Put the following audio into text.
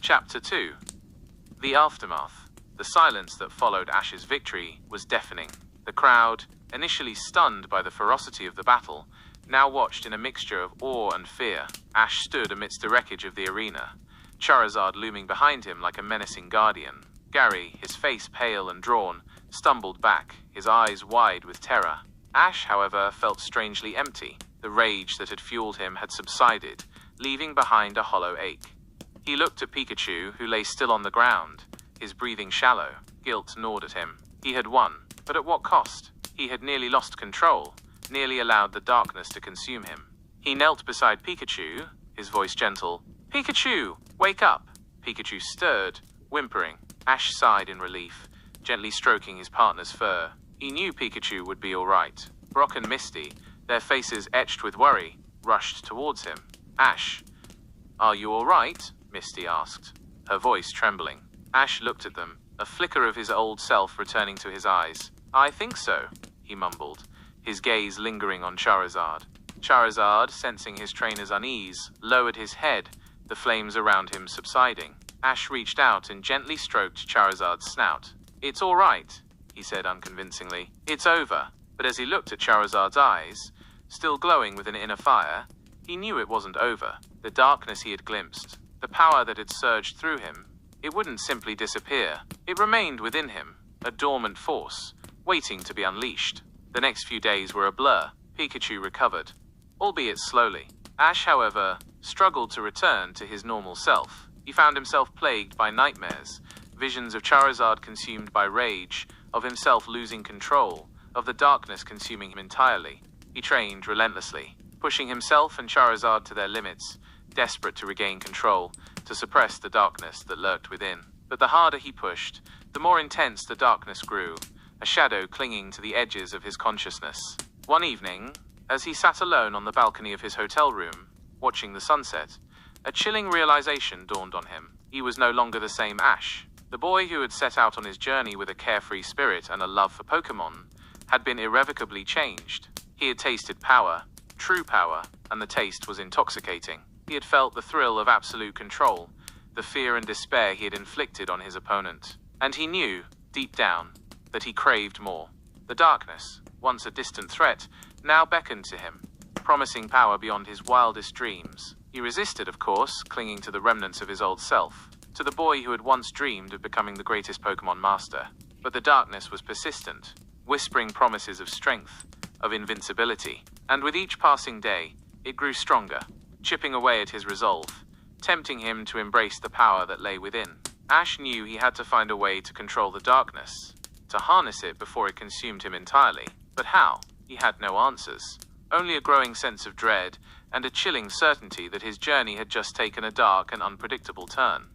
Chapter 2. The Aftermath. The silence that followed Ash's victory was deafening. The crowd, initially stunned by the ferocity of the battle, now watched in a mixture of awe and fear. Ash stood amidst the wreckage of the arena, Charizard looming behind him like a menacing guardian. Gary, his face pale and drawn, stumbled back, his eyes wide with terror. Ash, however, felt strangely empty. The rage that had fueled him had subsided, leaving behind a hollow ache. He looked at Pikachu, who lay still on the ground, his breathing shallow. Guilt gnawed at him. He had won, but at what cost? He had nearly lost control, nearly allowed the darkness to consume him. He knelt beside Pikachu, his voice gentle. "Pikachu, wake up!" Pikachu stirred, whimpering. Ash sighed in relief, gently stroking his partner's fur. He knew Pikachu would be all right. Brock and Misty, their faces etched with worry, rushed towards him. "Ash, are you all right?" Misty asked, her voice trembling. Ash looked at them, a flicker of his old self returning to his eyes. "I think so," he mumbled, his gaze lingering on Charizard. Charizard, sensing his trainer's unease, lowered his head, the flames around him subsiding. Ash reached out and gently stroked Charizard's snout. "It's all right," he said unconvincingly. "It's over." But as he looked at Charizard's eyes, still glowing with an inner fire, he knew it wasn't over. The darkness he had glimpsed, the power that had surged through him, it wouldn't simply disappear. It remained within him, a dormant force, waiting to be unleashed. The next few days were a blur. Pikachu recovered, albeit slowly. Ash, however, struggled to return to his normal self. He found himself plagued by nightmares, visions of Charizard consumed by rage, of himself losing control, of the darkness consuming him entirely. He trained relentlessly, pushing himself and Charizard to their limits, desperate to regain control, to suppress the darkness that lurked within. But the harder he pushed, the more intense the darkness grew, a shadow clinging to the edges of his consciousness. One evening, as he sat alone on the balcony of his hotel room, watching the sunset, a chilling realization dawned on him. He was no longer the same Ash. The boy who had set out on his journey with a carefree spirit and a love for Pokémon had been irrevocably changed. He had tasted power, true power, and the taste was intoxicating. He had felt the thrill of absolute control, the fear and despair he had inflicted on his opponent. And he knew, deep down, that he craved more. The darkness, once a distant threat, now beckoned to him, promising power beyond his wildest dreams. He resisted, of course, clinging to the remnants of his old self, to the boy who had once dreamed of becoming the greatest Pokémon master. But the darkness was persistent, whispering promises of strength, of invincibility. And with each passing day, it grew stronger, chipping away at his resolve, tempting him to embrace the power that lay within. Ash knew he had to find a way to control the darkness, to harness it before it consumed him entirely. But how? He had no answers. Only a growing sense of dread, and a chilling certainty that his journey had just taken a dark and unpredictable turn.